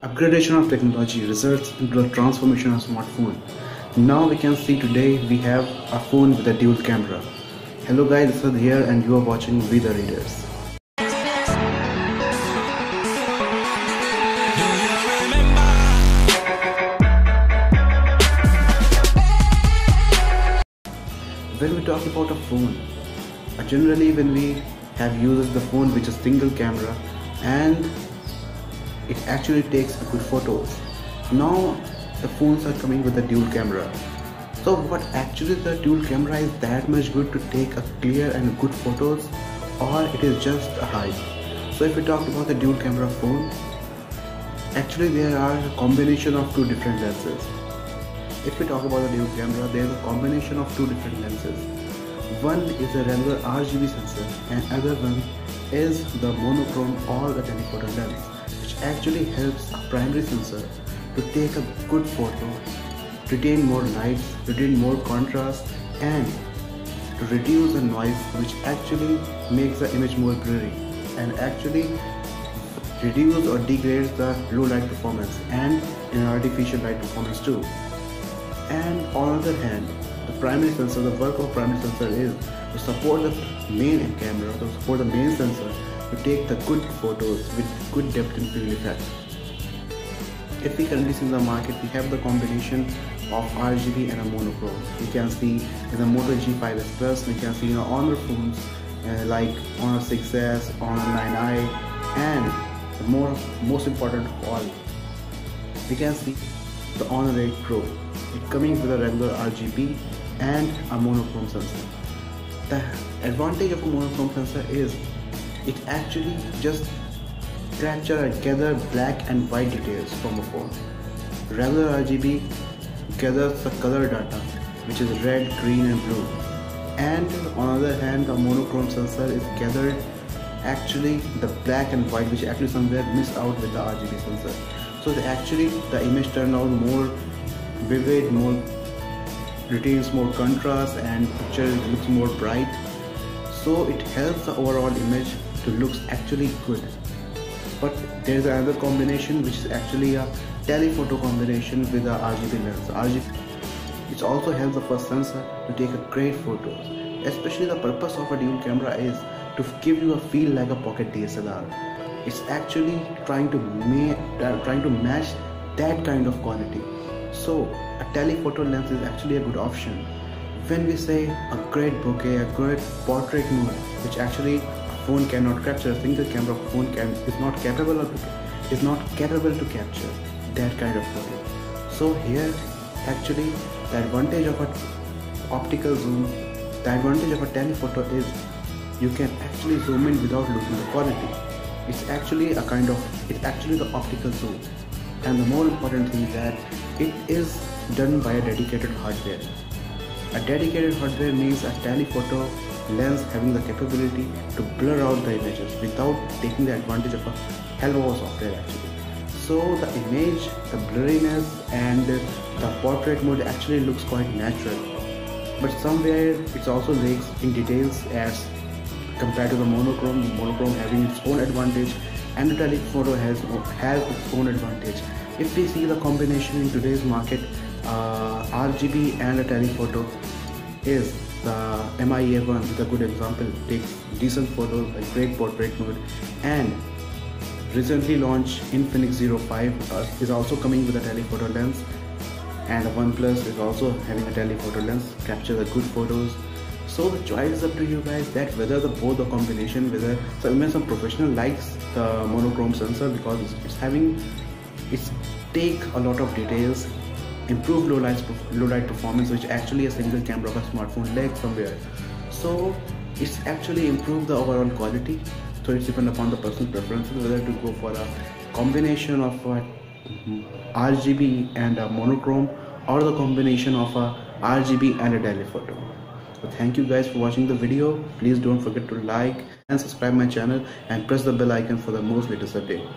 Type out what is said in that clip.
Upgradation of technology results into the transformation of smartphone. Now we can see today we have a phone with a dual camera. Hello guys, this is here and you are watching We The Readers. When we talk about a phone, generally when we have used the phone with a single camera and it actually takes good photos. Now the phones are coming with a dual camera. So what actually the dual camera is that much good to take a clear and good photos, or it is just a hype? So if we talk about the dual camera phone, actually there are a combination of two different lenses. If we talk about the dual camera, there is a combination of two different lenses. One is a regular RGB sensor and other one is the monochrome or the telephoto lens, which actually helps a primary sensor to take a good photo, retain more lights, retain more contrast, and to reduce the noise, which actually makes the image more blurry and actually reduce or degrades the low light performance and in artificial light performance too. And on the other hand, the primary sensor, the work of primary sensor is to support the main camera, to support the main sensor to take the good photos with good depth and field effect. If we currently see in the market, we have the combination of RGB and a monochrome. We can see in the Moto G5s Plus, we can see in Honor phones like Honor 6s, Honor 9i, and the most important of all, we can see the Honor 8 Pro. It coming with a regular RGB and a monochrome sensor. The advantage of a monochrome sensor is it actually just capture and gather black and white details from a phone. Regular RGB gathers the color data, which is red, green and blue. And on the other hand, the monochrome sensor is gathered actually the black and white, which actually somewhere miss out with the RGB sensor. So the image turn out more vivid, more retains more contrast and picture looks more bright. So it helps the overall image to look actually good. But there is another combination which is actually a telephoto combination with a RGB lens. It also helps the first sensor to take a great photos. Especially the purpose of a dual camera is to give you a feel like a pocket DSLR. It's actually trying to match that kind of quality. So a telephoto lens is actually a good option. When we say a great bokeh, a great portrait mode, which actually a phone cannot capture, a single camera phone is not capable to capture that kind of photo. So here actually the advantage of an optical zoom, the advantage of a telephoto is you can actually zoom in without losing the quality. It's actually the optical zoom. And the more important thing is that it is done by a dedicated hardware. A dedicated hardware means a telephoto lens having the capability to blur out the images without taking the advantage of a hell of a software actually. So the image, the blurriness and the portrait mode actually looks quite natural. But somewhere it also lags in details as compared to the monochrome having its own advantage and the telephoto has its own advantage. If we see the combination in today's market, RGB and a telephoto is the MIA1 is a good example. It takes decent photos, a great portrait mode, and recently launched Infinix Zero 5 is also coming with a telephoto lens, and the OnePlus is also having a telephoto lens, capture the good photos. So the choice is up to you guys that whether both the combination, even some professional likes the monochrome sensor because it's take a lot of details, improve low light performance, which actually a single camera of a smartphone lacks somewhere. So it's actually improve the overall quality. So it's depend upon the personal preferences whether to go for a combination of RGB and a monochrome or the combination of a RGB and a telephoto. So thank you guys for watching the video. Please don't forget to like and subscribe my channel and press the bell icon for the most latest update.